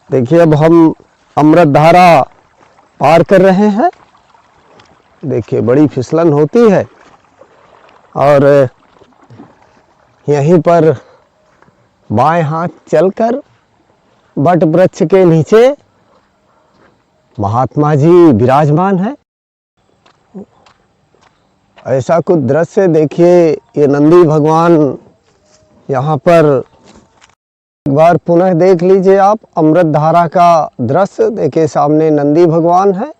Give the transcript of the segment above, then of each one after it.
देखिए अब हम अमृत धारा पार कर रहे हैं। देखिए बड़ी फिसलन होती है और यहीं पर बाएं हाथ चलकर बट वृक्ष के नीचे महात्मा जी विराजमान है। ऐसा कुछ दृश्य देखिए, ये नंदी भगवान यहाँ पर एक बार पुनः देख लीजिए आप अमृत धारा का दृश्य। देखिए सामने नंदी भगवान है।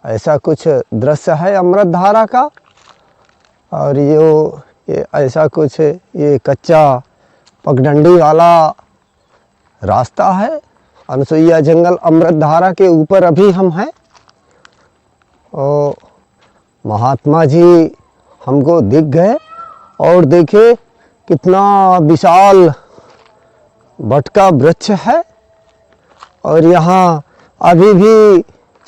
ऐसा कुछ दृश्य है अमृत धारा का। और ये ऐसा कुछ ये कच्चा पगडंडी वाला रास्ता है। अनसुईया जंगल अमृत धारा के ऊपर अभी हम हैं और महात्मा जी हमको दिख गए। और देखिए कितना विशाल बट का वृक्ष है। और यहाँ अभी भी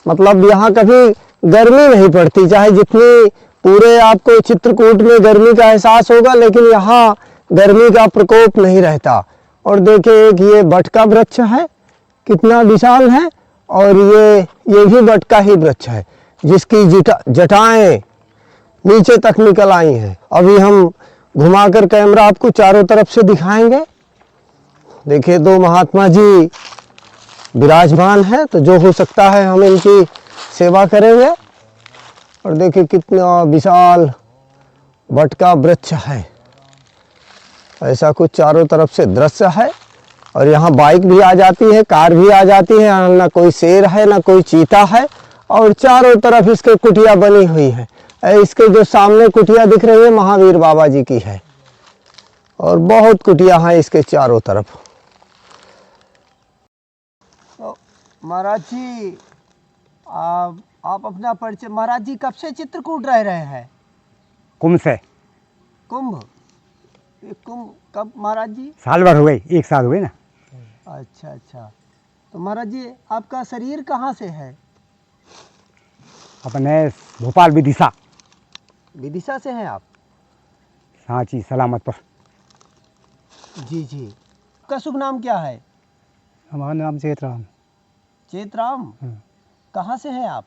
मतलब यहाँ कभी गर्मी नहीं पड़ती, चाहे जितनी पूरे आपको चित्रकूट में गर्मी का एहसास होगा, लेकिन यहाँ गर्मी का प्रकोप नहीं रहता। और देखिए एक ये बट का वृक्ष है, कितना विशाल है। और ये भी बट का ही वृक्ष है जिसकी जटाएं नीचे तक निकल आई हैं। अभी हम घुमाकर कैमरा आपको चारों तरफ से दिखाएंगे। देखिए दो महात्मा जी विराजमान है, तो जो हो सकता है हम इनकी सेवा करेंगे। और देखिए कितना विशाल बट का वृक्ष है। ऐसा कुछ चारों तरफ से दृश्य है। और यहाँ बाइक भी आ जाती है, कार भी आ जाती है। ना कोई शेर है ना कोई चीता है। और चारों तरफ इसके कुटिया बनी हुई है। इसके जो सामने कुटिया दिख रही है महावीर बाबा जी की है। और बहुत कुटिया हैं इसके चारों तरफ। तो महाराज जी आप अपना परिचय। महाराज जी कब से चित्रकूट रह रहे हैं? कुंभ से। कुंभ? ये कुंभ कब महाराज जी? साल भर हुए, 1 साल हुए ना। अच्छा अच्छा। तो महाराज जी आपका शरीर कहाँ से है? अपने भोपाल विदिशा। विदिशा से हैं आप? सांची सलामतपुर। जी जी। आपका शुभ नाम क्या है? हमारा नाम चेतराम। चेतराम? कहाँ से हैं आप?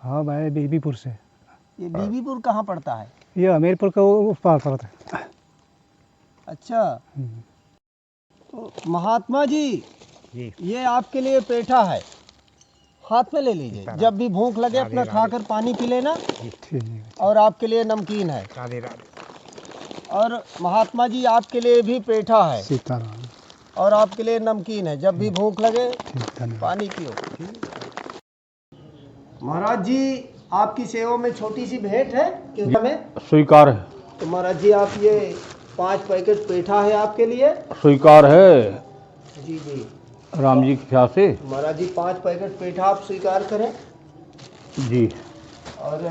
हाँ मैं बीबीपुर से। ये बीबीपुर कहाँ पड़ता है? ये हमीरपुर का उस पार पड़ता है। अच्छा। तो महात्मा जी ये आपके लिए पेठा है, हाथ में ले लीजिए। जब भी भूख लगे अपना खाकर पानी पी लेना। और आपके लिए नमकीन है। राधे राधे। और महात्मा जी आपके लिए भी पेठा है। सीताराम। और आपके लिए नमकीन है, जब भी भूख लगे पानी पियो। महाराज जी आपकी सेवा में छोटी सी भेंट है, क्योंकि हमें स्वीकार है। तो महाराज जी आप ये 5 पैकेट पेठा है आपके लिए। स्वीकार है जी जी। राम जी की ख्याल से। महाराज जी 5 पैकेट पेठा आप स्वीकार करें। जी। और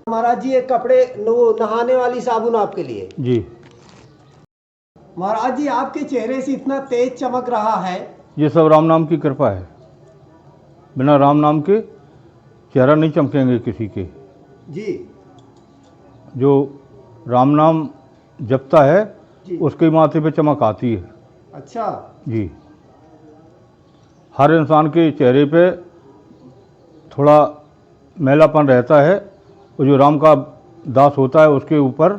महाराज जी एक कपड़े नहाने वाली साबुन आपके लिए। जी। महाराज जी आपके चेहरे से इतना तेज चमक रहा है। ये सब राम नाम की कृपा है। बिना राम नाम के चेहरा नहीं चमकेंगे किसी के। जी। जो राम नाम जपता है उसके माथे पे चमक आती है। अच्छा जी। हर इंसान के चेहरे पे थोड़ा मैलापन रहता है, और जो राम का दास होता है उसके ऊपर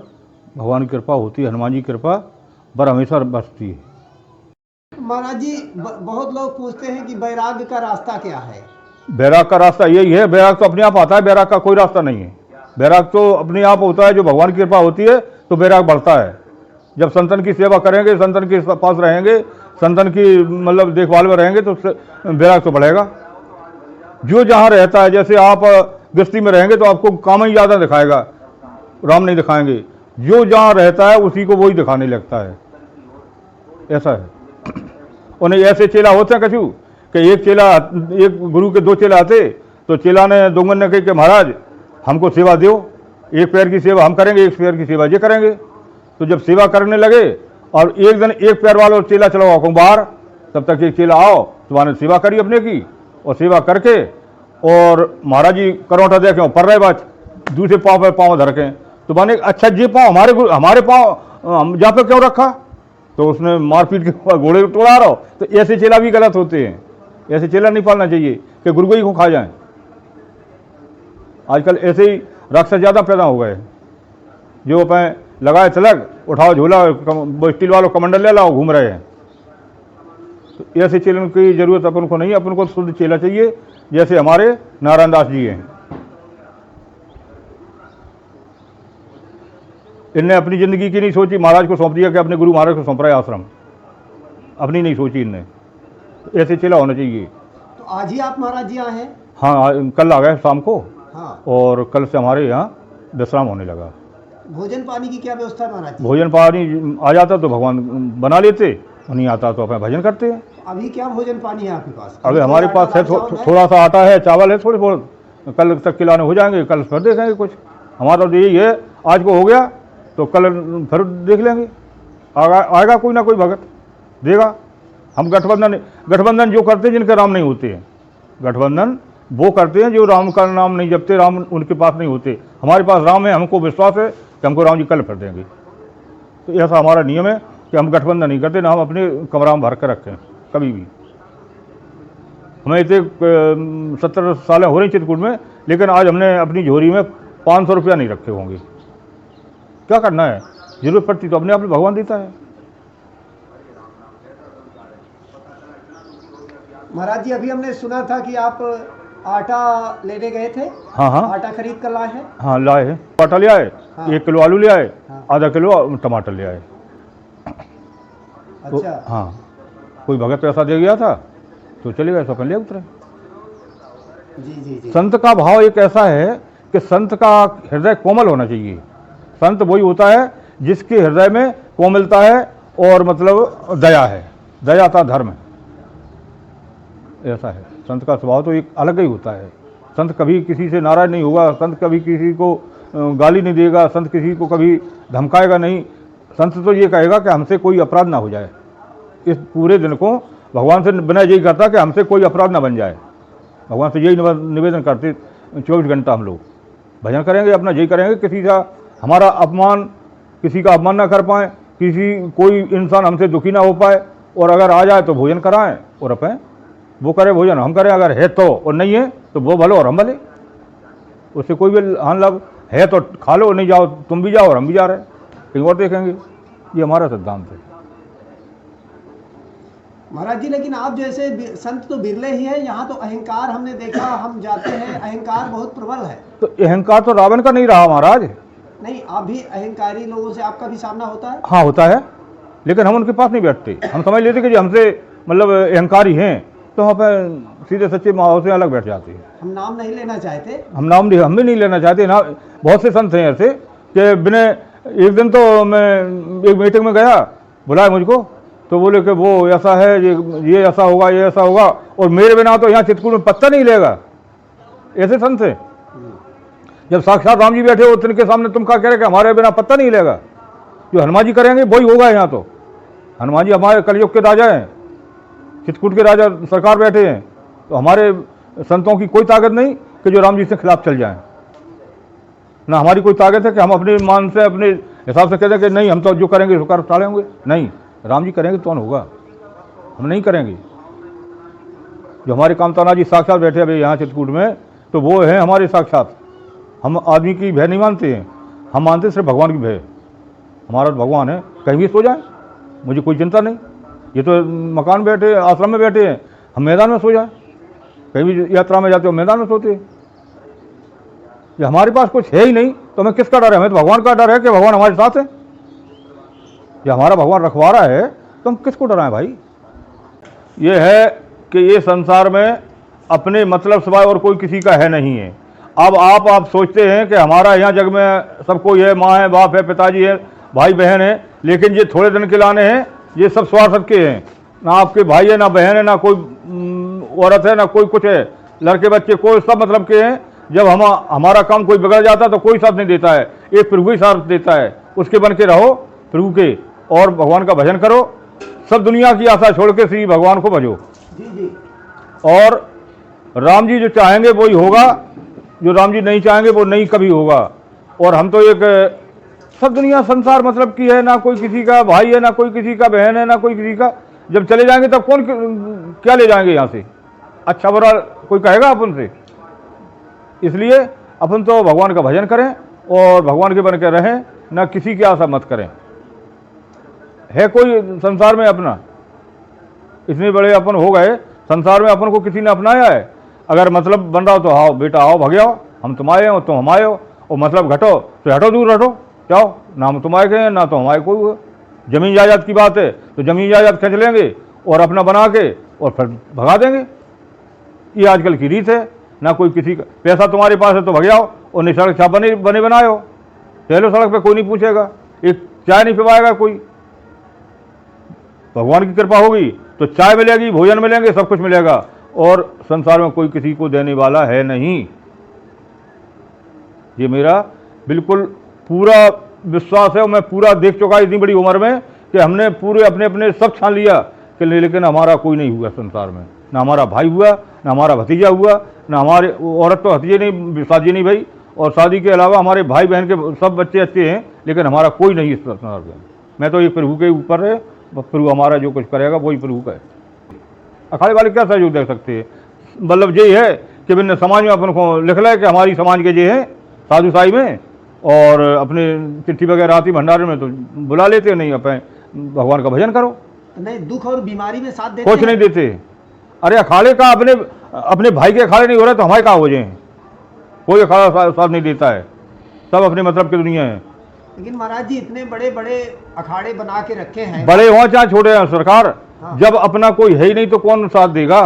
भगवान की कृपा होती है। हनुमान जी की कृपा पर हमेशा बरसती है। महाराज जी बहुत लोग पूछते हैं कि बैराग्य का रास्ता क्या है? बैराग का रास्ता यही है। बैराग तो अपने आप आता है, बैराग का कोई रास्ता नहीं है। बैराग तो अपने आप होता है, जो भगवान की कृपा होती है तो बैराग बढ़ता है। जब संतन की सेवा करेंगे, संतन के पास रहेंगे, संतन की मतलब देखभाल में रहेंगे, तो बैराग तो बढ़ेगा। जो जहाँ रहता है, जैसे आप गृहस्थी में रहेंगे तो आपको काम ही ज़्यादा दिखाएगा, राम नहीं दिखाएंगे। जो जहाँ रहता है उसी को वही दिखाने लगता है। ऐसा है। उन्हें ऐसे चेला होते हैं कछु कि एक गुरु के 2 चेला आते, तो चेला ने दोंगन ने कही कि महाराज हमको सेवा दो, एक पैर की सेवा हम करेंगे, एक पैर की सेवा ये करेंगे। तो जब सेवा करने लगे और एक दिन एक पैर वाला चेला चला हुआ बाहर, तब तक एक चेला आओ तुम्हारे सेवा करी अपने की, और सेवा करके और महाराज जी करौटा देखे पर रहे बात दूसरे पाँव पर पाँव धर के, तो माने अच्छा जी पाँव हमारे पाँव हम जहाँ पे क्यों रखा, तो उसने मारपीट के घोड़े को तोड़ा रहा हो, तो ऐसे चेला भी गलत होते हैं। ऐसे चेला नहीं पालना चाहिए कि गुरगोई को खा जाएं। आजकल ऐसे ही राक्षस ज़्यादा पैदा हो गए, जो अपने लगाए तिलक, उठाओ झोला, वो स्टील वालों कमंडल ले लाओ, घूम रहे हैं। तो ऐसे चेलन की जरूरत अपन को नहीं है। अपन को शुद्ध चेला चाहिए, जैसे हमारे नारायण दास जी हैं। इनने अपनी ज़िंदगी की नहीं सोची, महाराज को सौंप दिया कि अपने गुरु महाराज को सौंप रहा है आश्रम, अपनी नहीं सोची इनने। ऐसे चेला होना चाहिए। तो आज ही आप महाराज जी आए हैं? हाँ, कल आ गए शाम को। हाँ। और कल से हमारे यहाँ विश्राम होने लगा। भोजन पानी की क्या व्यवस्था है महाराज जी? भोजन पानी आ जाता तो भगवान बना लेते, और नहीं आता तो अपना भजन करते हैं। अभी क्या भोजन पानी है आपके पास? अभी हमारे पास है थोड़ा सा आटा है, चावल है थोड़े थोड़े, कल तक खिलाने हो जाएंगे, कल फिर देखेंगे कुछ। हमारा तो यही है, आज को हो गया तो कल फिर देख लेंगे। आएगा कोई ना कोई भगत देगा। हम गठबंधन जो करते हैं जिनके राम नहीं होते हैं, गठबंधन वो करते हैं जो राम का नाम नहीं जपते, राम उनके पास नहीं होते। हमारे पास राम है, हमको विश्वास है कि हमको राम जी कल फिर देंगे। तो ऐसा हमारा नियम है कि हम गठबंधन नहीं करते, ना हम अपने कमरा में भर कर रखें कभी भी। हमें इतने 70 सालें हो रही चित्रकूट में, लेकिन आज हमने अपनी झोरी में 500 रुपया नहीं रखे होंगे। क्या करना है, जरूरत पड़ती तो अपने आप भगवान देता है। महाराज जी, अभी हमने सुना था कि आप आटा लेने गए थे। हाँ हाँ, आटा खरीद कर लाए हैं? हाँ लाए हैं। आटा ले आए, हाँ। 1 किलो आलू ले आए, हाँ। आधा किलो टमाटर ले आए। तो अच्छा। हाँ, कोई भगत पैसा दे गया था तो चले गए, सपन ले उतरे। जी जी जी। संत का भाव एक ऐसा है कि संत का हृदय कोमल होना चाहिए। संत वही होता है जिसके हृदय में कोमलता है और मतलब दया है, दया का धर्म है, ऐसा है। संत का स्वभाव तो एक अलग ही होता है। संत कभी किसी से नाराज नहीं होगा, संत कभी किसी को गाली नहीं देगा, संत किसी को कभी धमकाएगा नहीं। संत तो ये कहेगा कि हमसे कोई अपराध ना हो जाए। इस पूरे दिन को भगवान से बिना यही करता कि हमसे कोई अपराध ना बन जाए। भगवान से यही निवेदन करते 24 घंटा हम लोग भजन करेंगे, अपना यही करेंगे, किसी का हमारा अपमान, किसी का अपमान ना कर पाए, कोई इंसान हमसे दुखी ना हो पाए। और अगर आ जाए तो भोजन कराएं और अपने वो करे भोजन, हम करें। अगर है तो, और नहीं है तो वो भलो और हम भले, उससे कोई भी हानि लाभ है तो खा लो, नहीं जाओ तुम भी जाओ और हम भी जा रहे हैं, कहीं और देखेंगे। ये हमारा सिद्धांत है। महाराज जी, लेकिन आप जैसे संत तो बिरले ही हैं। यहाँ तो अहंकार हमने देखा, हम जाते हैं, अहंकार बहुत प्रबल है। तो अहंकार तो रावण का नहीं रहा महाराज। नहीं, आप भी अहंकारी लोगों से आपका भी सामना होता है? हाँ होता है, लेकिन हम उनके पास नहीं बैठते। हम समझ लेते कि जो हमसे मतलब अहंकारी हैं तो हम अपने सीधे सच्चे माहौल से अलग बैठ जाते हैं। हम नाम नहीं लेना चाहते। हम भी नहीं लेना चाहते ना। बहुत से संत हैं ऐसे कि बिना, एक दिन तो मैं एक मीटिंग में गया, बुलाया मुझको, तो बोले कि वो ऐसा है, ये ऐसा होगा, ये ऐसा होगा, और मेरे बिना तो यहाँ चित्रकूट में पत्ता नहीं लेगा। ऐसे संत हैं। जब साक्षात राम जी बैठे हो तिनके सामने तुम क्या कह रहे कि हमारे बिना पत्ता नहीं लेगा। जो हनुमान जी करेंगे वही होगा यहाँ। तो हनुमान जी हमारे कलयुग के राजा हैं, चित्रकूट के राजा सरकार बैठे हैं। तो हमारे संतों की कोई ताकत नहीं कि जो राम जी से खिलाफ चल जाएं। ना हमारी कोई ताकत है कि हम अपने मान से अपने हिसाब से कह दें कि नहीं हम तो जो करेंगे उसका टाले होंगे। नहीं, राम जी करेंगे तो होगा, हम नहीं करेंगे। जो हमारे कामताना जी साक्षात बैठे अभी यहाँ चित्रकूट में, तो वो हैं हमारे साक्षात। हम आदमी की भय नहीं मानते हैं, हम मानते सिर्फ भगवान की भय। हमारा भगवान है, कहीं भी सो जाए मुझे कोई चिंता नहीं। ये तो मकान बैठे, आश्रम में बैठे हैं, हम मैदान में सो जाए, कहीं भी यात्रा में जाते हो मैदान में सोते हैं। ये हमारे पास कुछ है ही नहीं तो हमें किसका डर है? हमें तो भगवान का डर है कि भगवान हमारे साथ है। ये हमारा भगवान रखवारा है तो हम किसको डराएं भाई? ये है कि ये संसार में अपने मतलब सिवाय और कोई किसी का है नहीं है। अब आप सोचते हैं कि हमारा यहाँ जग में सब कोई है, माँ है, बाप है, पिताजी है, भाई बहन है, लेकिन ये थोड़े दिन के लाने हैं, ये सब स्वार्थ के हैं। ना आपके भाई है, ना बहन है, ना कोई औरत है, ना कोई कुछ है, लड़के बच्चे कोई सब मतलब के हैं। जब हमारा काम कोई बिगड़ जाता तो कोई साथ नहीं देता है, एक प्रभु ही साथ देता है। उसके बन के रहो प्रभु के, और भगवान का भजन करो। सब दुनिया की आशा छोड़ के श्री भगवान को भजो। जी जी। और राम जी जो चाहेंगे वही होगा, जो राम जी नहीं चाहेंगे वो नहीं कभी होगा। और हम तो एक सब दुनिया संसार मतलब की है, ना कोई किसी का भाई है, ना कोई किसी का बहन है, ना कोई किसी का। जब चले जाएंगे तब कौन क्या ले जाएंगे यहाँ से? अच्छा बुरा कोई कहेगा अपन से? इसलिए अपन तो भगवान का भजन करें और भगवान के बन के रहें, ना किसी की आशा मत करें। है कोई संसार में अपना? इतने बड़े अपन हो गए, संसार में अपन को किसी ने अपनाया है? अगर मतलब बन रहा हो तो आओ बेटा आओ, भग जाओ, हम तुम्हारे हो तुम हमारे हो, और मतलब घटो तो हटो, दूर हटो, जाओ, ना हम तुम्हारे के हैं ना तो हमारे कोई हुआ। जमीन जायदाद की बात है तो जमीन जायदाद खींच लेंगे और अपना बना के और फिर भगा देंगे। ये आजकल की रीत है। ना कोई किसी का पैसा तुम्हारे पास है तो भग जाओ और नहीं सड़क छाप बने बनाए हो, चलो सड़क पे, कोई नहीं पूछेगा, एक चाय नहीं पिवाएगा कोई। भगवान की कृपा होगी तो चाय मिलेगी, भोजन मिलेंगे, सब कुछ मिलेगा, और संसार में कोई किसी को देने वाला है नहीं। ये मेरा बिल्कुल पूरा विश्वास है और मैं पूरा देख चुका इतनी बड़ी उम्र में कि हमने पूरे अपने अपने सब छान लिया कि लेकिन हमारा कोई नहीं हुआ संसार में। ना हमारा भाई हुआ, ना हमारा भतीजा हुआ, ना हमारे औरत तो भतीजे नहीं, शादी नहीं भाई, और शादी के अलावा हमारे भाई बहन के सब बच्चे अच्छे हैं, लेकिन हमारा कोई नहीं इस संसार में। मैं तो ये प्रभु के ऊपर है, प्रभु हमारा जो कुछ करेगा वही प्रभु का है। अखाड़े वाले क्या सहयोग दे सकते हैं? मतलब यही है कि मैंने समाज में अपन को लिख लिया कि हमारी समाज के ये हैं साधु साई में, और अपने चिट्ठी वगैरह आती भंडारे में तो बुला लेते, नहीं अपने भगवान का भजन करो। नहीं, दुख और बीमारी में साथ देते कुछ नहीं देते। अरे अखाड़े का अपने भाई के अखाड़े नहीं हो रहे तो हमारे कहाँ हो जाए? कोई अखाड़ा साथ नहीं देता है, सब अपने मतलब की दुनिया है। लेकिन महाराज जी इतने बड़े बड़े अखाड़े बना के रखे हैं, बड़े हो चाहे छोटे हैं, सरकार जब अपना कोई है ही नहीं तो कौन साथ देगा?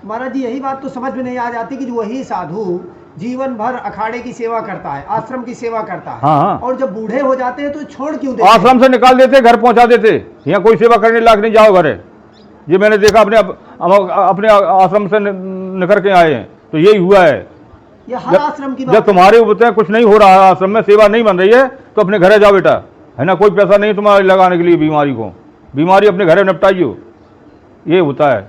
महाराज जी यही बात तो समझ में नहीं आ जाती कि जो वही साधु जीवन भर अखाड़े की सेवा करता है, आश्रम की सेवा करता है, हाँ। और जब बूढ़े हो जाते हैं तो छोड़ क्यों देते हैं? आश्रम से निकाल देते, घर पहुंचा देते, यहाँ कोई सेवा करने लायक नहीं, जाओ घरे। ये मैंने देखा, अपने आश्रम से निकल के आए हैं तो यही हुआ है। ये हर आश्रम की बात जब तुम्हारे ऊपर कुछ नहीं हो रहा है, आश्रम में सेवा नहीं बन रही है, तो अपने घरे जाओ बेटा, है ना, कोई पैसा नहीं तुम्हारे लगाने के लिए बीमारी को, बीमारी अपने घरे निपटाइयो। ये होता है।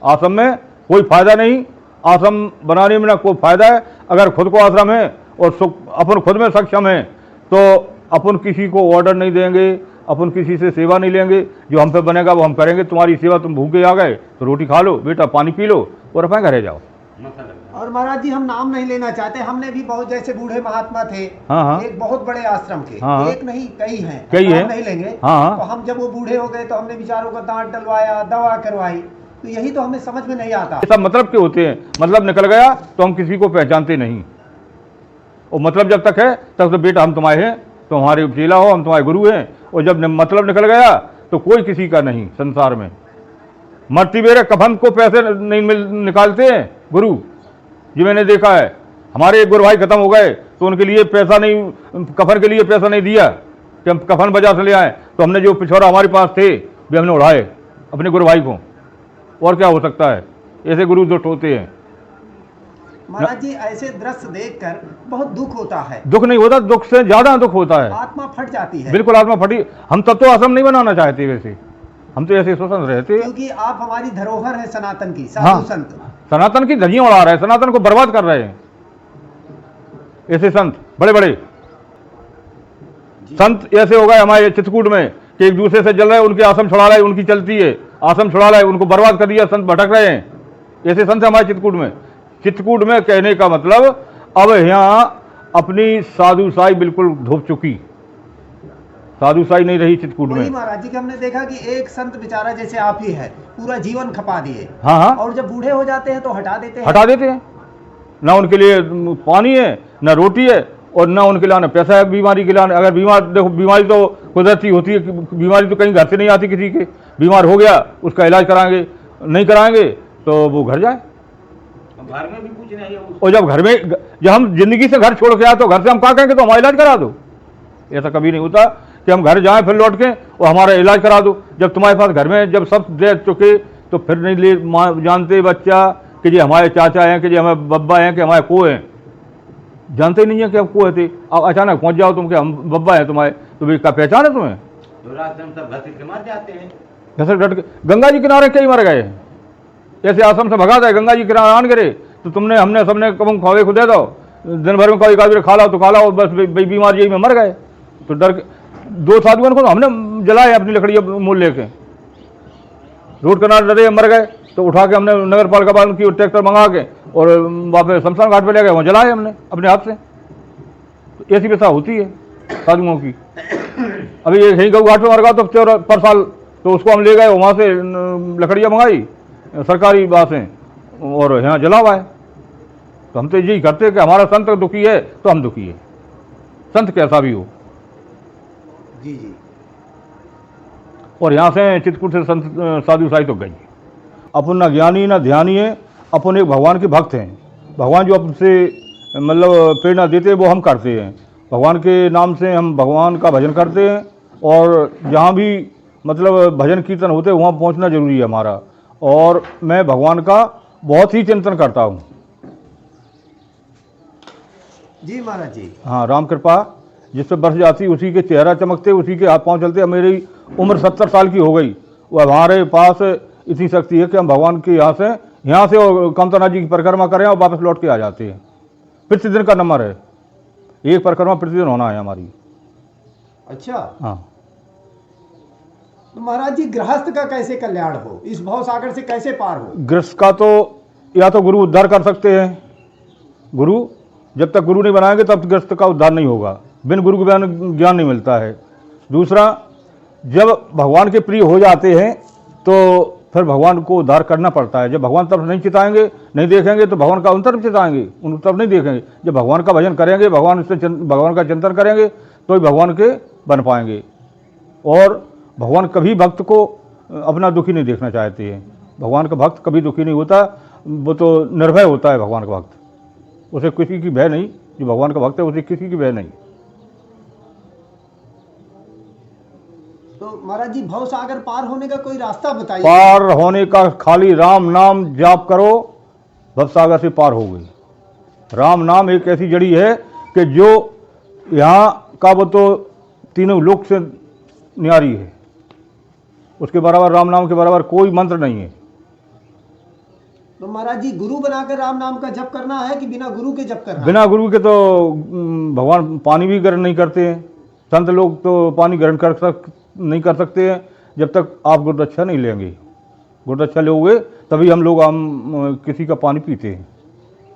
आश्रम में कोई फायदा नहीं, आश्रम बनाने में ना कोई फायदा है। अगर खुद को आश्रम है और अपन खुद में सक्षम है तो अपन किसी को ऑर्डर नहीं देंगे, अपन किसी से सेवा नहीं लेंगे, जो हम पे बनेगा वो हम करेंगे। तुम्हारी सेवा, तुम भूखे आ गए तो रोटी खा लो बेटा, पानी पी लो और अपने घरे जाओ। और महाराज जी हम नाम नहीं लेना चाहते, हमने भी बहुत जैसे बूढ़े महात्मा थे, हाँ। एक बहुत बड़े आश्रम के, हाँ। एक नहीं कई हैं, कई नाम हैं। नहीं लेंगे। हाँ। तो हम जब वो बूढ़े हो गए तो हमने बेचारों को दांत डलवाया, दवा करवाई, तो यही तो हमें समझ में नहीं आता। सब मतलब के होते हैं, मतलब निकल गया तो हम किसी को पहचानते नहीं, और मतलब जब तक है तब तो बेटा हम तुम्हारे हैं, तो हमारे चेला हो, हम तुम्हारे गुरु हैं, और जब मतलब निकल गया तो कोई किसी का नहीं संसार में। मरती बेरे कफन को पैसे नहीं निकालते हैं गुरु जी, मैंने देखा है। हमारे एक गुरु भाई खत्म हो गए तो उनके लिए पैसा नहीं, कफन के लिए पैसा नहीं दिया कि हम कफन बाजार से ले आए, तो हमने जो पिछोरा हमारे पास थे भी हमने उड़ाए अपने गुरु भाई को। और क्या हो सकता है? ऐसे गुरु दुष्ट होते हैं। महाराज जी ऐसे दृश्य देखकर बहुत दुख होता है। दुख नहीं होता, दुख से ज्यादा दुख होता है, आत्मा फट जाती है। बिल्कुल आत्मा फटी। हम तब तो आश्रम नहीं बनाना चाहते, वैसे हम तो ऐसे स्वतंत्र रहते, क्योंकि आप हमारी धरोहर है सनातन की, हाँ। साधु संत सनातन की धज्जियां उड़ा रहे हैं, सनातन को बर्बाद कर रहे हैं ऐसे संत। बड़े बड़े संत ऐसे हो गए हमारे चित्रकूट में कि एक दूसरे से जल रहे, उनके आश्रम छुड़ा रहे, उनकी चलती है, आश्रम छुड़ा रहे, उनको बर्बाद कर दिया, संत भटक रहे हैं। ऐसे संत हमारे चित्रकूट में। चित्रकूट में कहने का मतलब अब यहाँ अपनी साधुसाई बिल्कुल धोप चुकी, साधुसाई नहीं रही चित्रकूट में। महाराज जी के हमने देखा कि एक संत बेचारा जैसे आप ही है, पूरा जीवन खपा दिए, हाँ। और जब बूढ़े हो जाते हैं तो हटा देते हैं। ना उनके लिए पानी है, ना रोटी है, और ना उनके लिए पैसा है बीमारी के लिए। अगर बीमार, देखो बीमारी तो कुदरती होती है, बीमारी तो कहीं घर से नहीं आती किसी के। बीमार हो गया उसका इलाज कराएंगे, नहीं कराएंगे तो वो घर जाए, घर में भी कुछ नहीं है। और जब हम जिंदगी से घर छोड़ के आए तो घर से हम क्या कहेंगे तो हमारा इलाज करा दो। ऐसा कभी नहीं होता कि हम घर जाएं फिर लौट के और हमारा इलाज करा दो। जब तुम्हारे पास घर में जब सब दे चुके तो फिर नहीं ले जानते बच्चा कि ये हमारे चाचा हैं, कि ये हमारे बब्बा हैं, कि हमारे को हैं। जानते नहीं है कि अब को है। अब अचानक पहुंच जाओ तुम कि हम बब्बा हैं तुम्हारे, तो भी क्या पहचान है तुम्हें? सब घसीट के मर जाते हैं। घसर घट के गंगा जी किनारे कई मर गए। ऐसे आश्रम से भगा दे, गंगा जी किनारे आन करे तो तुमने हमने सबने कब खावे खुदे दो, दिन भर में कोई काजरे खा लो तो खा लो, बस बीमार यही में मर गए। तो डर के 2 साधुओं को हमने जलाए अपनी लकड़ी मूल लेके, रोड किनारे डरे मर गए, तो उठा के हमने नगर पालिका वालों की ट्रैक्टर मंगा के और वहाँ पे शमशान घाट पे ले गए, वहाँ जलाए हमने अपने हाथ से। तो ऐसी व्यवस्था होती है साधुओं की। अभी एक यहीं गऊ घाट पे मर गया तो पर साल, तो उसको हम ले गए, वहाँ से लकड़ियाँ मंगाई सरकारी बातें और यहाँ जला हुआ है। तो हम तो यही करते हैं कि हमारा संत दुखी है तो हम दुखी है, संत कैसा भी हो। जी जी। और यहाँ से चित्रकूट से संत साधु साई तो गई। अपन ना ज्ञानी ना ध्यानी है, अपन एक भगवान के भक्त हैं। भगवान जो आपसे मतलब प्रेरणा देते हैं वो हम करते हैं। भगवान के नाम से हम भगवान का भजन करते हैं और जहाँ भी मतलब भजन कीर्तन होते हैं वहाँ पहुँचना जरूरी है हमारा। और मैं भगवान का बहुत ही चिंतन करता हूँ। जी महाराज जी। हाँ, राम कृपा जिस पे बरस जाती उसी के चेहरा चमकते, उसी के हाथ पाँव चलते। मेरी उम्र 70 साल की हो गई, वो हमारे पास इतनी शक्ति है कि हम भगवान के यहाँ से और कामताना जी की परिक्रमा करें और वापस लौट के आ जाते हैं। प्रतिदिन का नंबर है, एक परिक्रमा प्रतिदिन होना है हमारी। अच्छा। हाँ। तो महाराज जी गृहस्थ का कैसे कल्याण हो, इस भव सागर से कैसे पार हो? गृहस्थ का तो या तो गुरु उद्धार कर सकते हैं। गुरु जब तक गुरु नहीं बनाएंगे तब गृहस्थ का उद्धार नहीं होगा, बिन गुरु के ज्ञान नहीं मिलता है। दूसरा, जब भगवान के प्रिय हो जाते हैं तो फिर भगवान को उद्धार करना पड़ता है। जब भगवान तरफ नहीं चिताएंगे, नहीं देखेंगे तो भगवान का उन तरफ चिताएंगे, उन तरफ नहीं देखेंगे। जब भगवान का भजन करेंगे, भगवान का चिंतन करेंगे तो ही भगवान के बन पाएंगे। और भगवान कभी भक्त को अपना दुखी नहीं देखना चाहते हैं। भगवान का भक्त कभी दुखी नहीं होता, वो तो निर्भय होता है भगवान का भक्त। उसे किसी की भय नहीं, जो भगवान का भक्त है उसे किसी की भय नहीं। तो महाराज जी भव सागर पार होने का कोई रास्ता बताइए। पार होने का खाली राम नाम जाप करो, भव सागर से पार हो गई। राम नाम एक ऐसी जड़ी है कि जो यहाँ का वो तो तीनों लोक से न्यारी है, उसके बराबर राम नाम के बराबर कोई मंत्र नहीं है। तो महाराज जी गुरु बनाकर राम नाम का जप करना है कि बिना गुरु के जप करना? बिना गुरु के तो भगवान पानी भी ग्रहण नहीं करते हैं। संत लोग तो पानी ग्रहण नहीं कर सकते हैं जब तक आप गुरुदक्षा नहीं लेंगे। गुरुदक्षा लोगे तभी हम लोग किसी का पानी पीते हैं।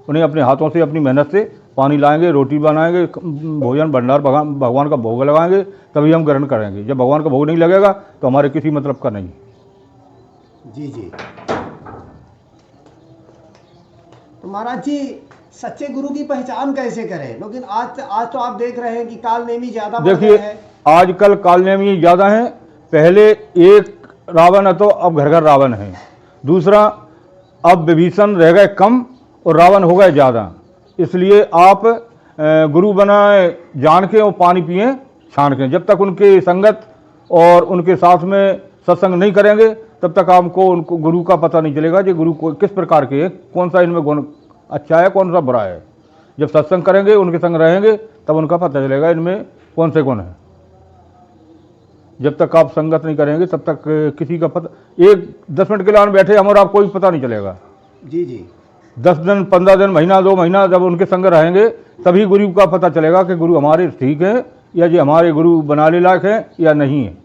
उन्हें अपने हाथों से अपनी मेहनत से पानी लाएंगे, रोटी बनाएंगे, भोजन भंडार भगवान का भोग लगाएंगे, तभी हम ग्रहण करेंगे। जब भगवान का भोग नहीं लगेगा तो हमारे किसी मतलब का नहीं। जी जी। तो महाराज जी सच्चे गुरु की पहचान कैसे करें? लेकिन आज तो आप देख रहे हैं कि कालनेमी ज्यादा बढ़ गए देखिए, हैं। आजकल कालनेमी ज़्यादा हैं। पहले एक रावण है तो अब घर घर रावण है। दूसरा, अब विभीषण रह गए कम और रावण हो गए ज़्यादा। इसलिए आप गुरु बनाए जान के और पानी पिए छान के। जब तक उनके संगत और उनके साथ में सत्संग नहीं करेंगे तब तक आपको उनको गुरु का पता नहीं चलेगा कि गुरु को किस प्रकार के है, कौन सा इनमें गुण अच्छा है, कौन सा बुरा है। जब सत्संग करेंगे, उनके संग रहेंगे, तब उनका पता चलेगा इनमें कौन से गुण है। जब तक आप संगत नहीं करेंगे तब तक किसी का पता, एक 10 मिनट के लिए बैठे हम और आप कोई पता नहीं चलेगा। जी जी। 10 दिन, 15 दिन, महीना, 2 महीना जब उनके संग रहेंगे तभी गुरु का पता चलेगा कि गुरु हमारे ठीक है या जी हमारे गुरु बनाने लायक है या नहीं है।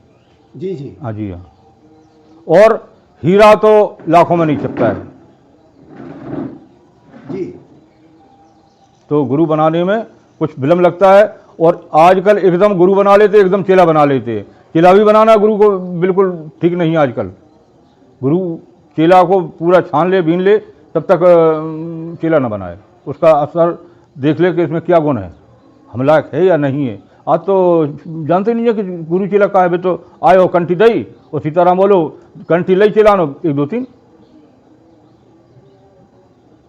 जी जी। हाँ जी हाँ। और हीरा तो लाखों में नहीं छिपता है। जी। तो गुरु बनाने में कुछ विलम्ब लगता है। और आजकल एकदम गुरु बना लेते, एकदम चेला बना लेते। चेला भी बनाना गुरु को बिल्कुल ठीक नहीं है आजकल। गुरु चेला को पूरा छान ले, बीन ले, तब तक चेला न बनाए। उसका असर देख ले कि इसमें क्या गुण है, हम लायक है या नहीं है। आज तो जानते नहीं है कि गुरु चेला का है। तो आयो कंठी दई और सीताराम बोलो कंठी लई चेलानो 1 2 3।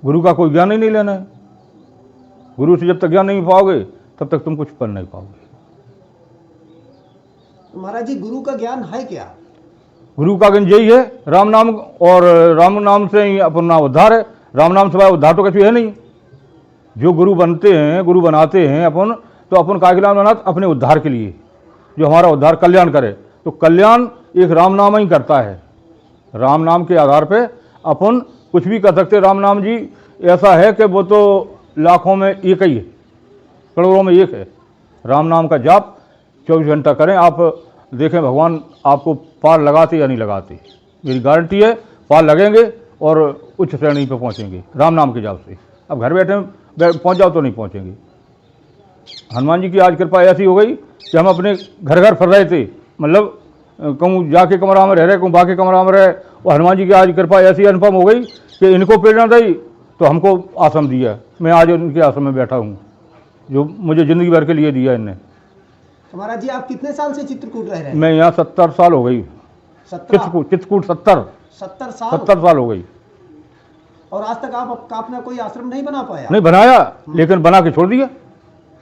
गुरु का कोई ज्ञान ही नहीं लेना है। गुरु से जब तक ज्ञान नहीं पाओगे तब तक तुम कुछ पढ़ नहीं पाओगे। महाराज जी गुरु का ज्ञान है क्या? गुरु का ज्ञान यही है राम नाम, और राम नाम से ही अपना उद्धार है। राम नाम से उद्धार तो कभी है नहीं। जो गुरु बनते हैं, गुरु बनाते हैं अपन, तो अपन का ज्ञान बनाते अपने उद्धार के लिए, जो हमारा उद्धार कल्याण करे। तो कल्याण एक राम नाम ही करता है। राम नाम के आधार पे अपन कुछ भी कर सकते। राम नाम जी ऐसा है कि वो तो लाखों में एक ही है, करोड़ों में एक है। राम नाम का जाप 24 घंटा करें। आप देखें भगवान आपको पार लगाते या नहीं लगाते, मेरी गारंटी है पार लगेंगे और उच्च श्रेणी पर पहुँचेंगे राम नाम के जाप से। अब घर बैठे पहुँच जाओ तो नहीं पहुँचेंगे। हनुमान जी की आज कृपा ऐसी हो गई कि हम अपने घर घर फिर रहे थे, मतलब कहूँ जाके कमरा में रह रहे, कहूँ बाकी कमरा में रहे, और हनुमान जी की आज कृपा ऐसी अनुपम हो गई कि इनको प्रेरणा दी तो हमको आश्रम दिया। मैं आज उनके आश्रम में बैठा हूँ जो मुझे ज़िंदगी भर के लिए दिया इनने। तो महाराज जी आप कितने साल से चित्रकूट रह रहे हैं? मैं यहाँ 70 साल हो गई। 17 चित्रकूट 70 साल 70 साल हो गई। और आज तक आप अपना कोई आश्रम नहीं बना पाया? नहीं बनाया, लेकिन बना के छोड़ दिया।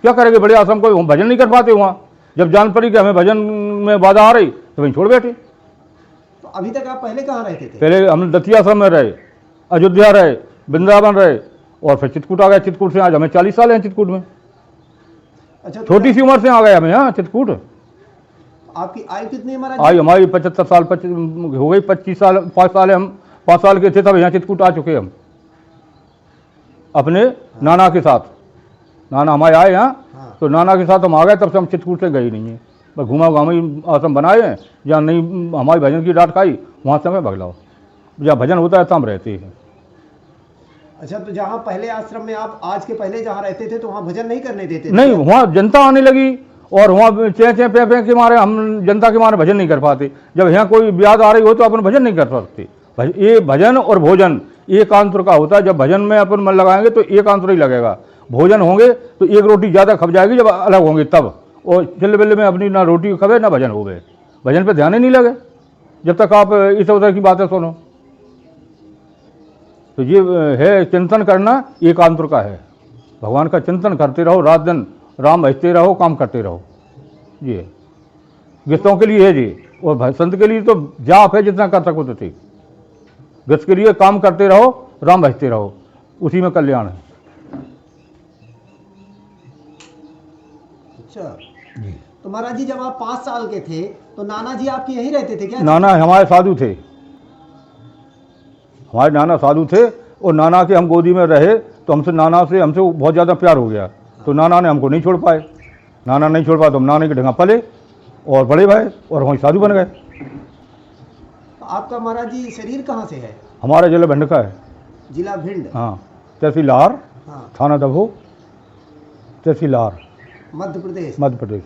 क्या करेंगे बड़े आश्रम को, हम भजन नहीं कर पाते वहाँ। जब जान पड़ी कि हमें भजन में बाधा आ रही तो वहीं छोड़ बैठे। तो अभी तक आप पहले कहाँ रहते थे? पहले हम दतिया आश्रम में रहे, अयोध्या रहे, वृंदावन रहे, और फिर चित्रकूट आ गए। चित्रकूट से आज हमें 40 साल हैं चित्रकूट में। अच्छा, तो छोटी सी उम्र से आ गए हमें यहाँ चित्रकूट। आपकी आयु कितनी है महाराज? आयु हमारी 75 साल हो गई। 25 साल 5 साल है, हम 5 साल के थे तब यहाँ चित्रकूट आ चुके हम अपने नाना के साथ। नाना हमारे आए यहाँ, तो नाना के साथ हम आ गए, तब से हम चित्रकूट से गए नहीं हैं। बस घुमा घुमा ही आश्रम बनाए हैं। जहाँ नहीं हमारी भजन की डांट खाई वहाँ से हमें भगलाओ, जहाँ भजन होता है तो हम रहते हैं। अच्छा, तो जहाँ पहले आश्रम में आप आज के पहले जहाँ रहते थे तो वहाँ भजन नहीं करने देते थे? नहीं, वहाँ जनता आने लगी और वहाँ चे चे पे पे के मारे हम जनता के मारे भजन नहीं कर पाते। जब यहाँ कोई ब्याज आ रही हो तो अपन भजन नहीं कर सकते। ये भजन और भोजन एकांतर का होता है। जब भजन में अपन मन लगाएंगे तो एकांतर ही लगेगा। भोजन होंगे तो एक रोटी ज़्यादा खप जाएगी जब अलग होंगे तब, और चिल्ले बिल्ले में अपनी ना रोटी खबे ना भजन हो गए। भजन पे ध्यान ही नहीं लगे जब तक आप इस उधर की बातें सुनो। तो ये है चिंतन करना, एकांतर का है। भगवान का चिंतन करते रहो, रात दिन राम भजते रहो, काम करते रहो। ये गृहस्थों के लिए है जी, और संत के लिए तो जाप है, जितना कर सको तो ठीक। गृहस्थ के लिए काम करते रहो, राम भजते रहो, उसी में कल्याण है। अच्छा जी। तो महाराज जी जब आप 5 साल के थे तो नाना जी आपके यहीं रहते थे क्या? नाना हमारे साधु थे, हमारे नाना साधु थे, और नाना के हम गोदी में रहे तो हमसे बहुत ज़्यादा प्यार हो गया। तो नाना ने हमको नहीं छोड़ पाए। नाना नहीं छोड़ पाए तो हम नाना के ढंगा पले और बड़े भाई और वहीं साधु बन गए। तो आपका महाराज जी शरीर कहाँ से है? हमारा जिला भिंड का है। जिला भिंड? हाँ, तहसीलदार, हाँ, थाना दबो, तहसीलदार, मध्य प्रदेश। मध्य प्रदेश।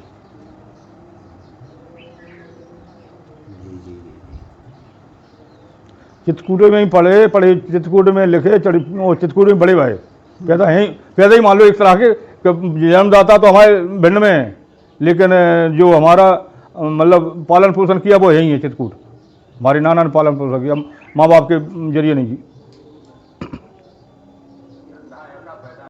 चित्रकूट में ही पढ़े चित्रकूट में लिखे, चित्रकूट में बड़े भाई पैदा ही मान लो एक तरह के जन्मदाता तो हमारे भिंड में है, लेकिन जो हमारा मतलब पालन पोषण किया वो यही है चित्रकूट। हमारे नाना ने पालन पोषण किया, माँ बाप के जरिए नहीं।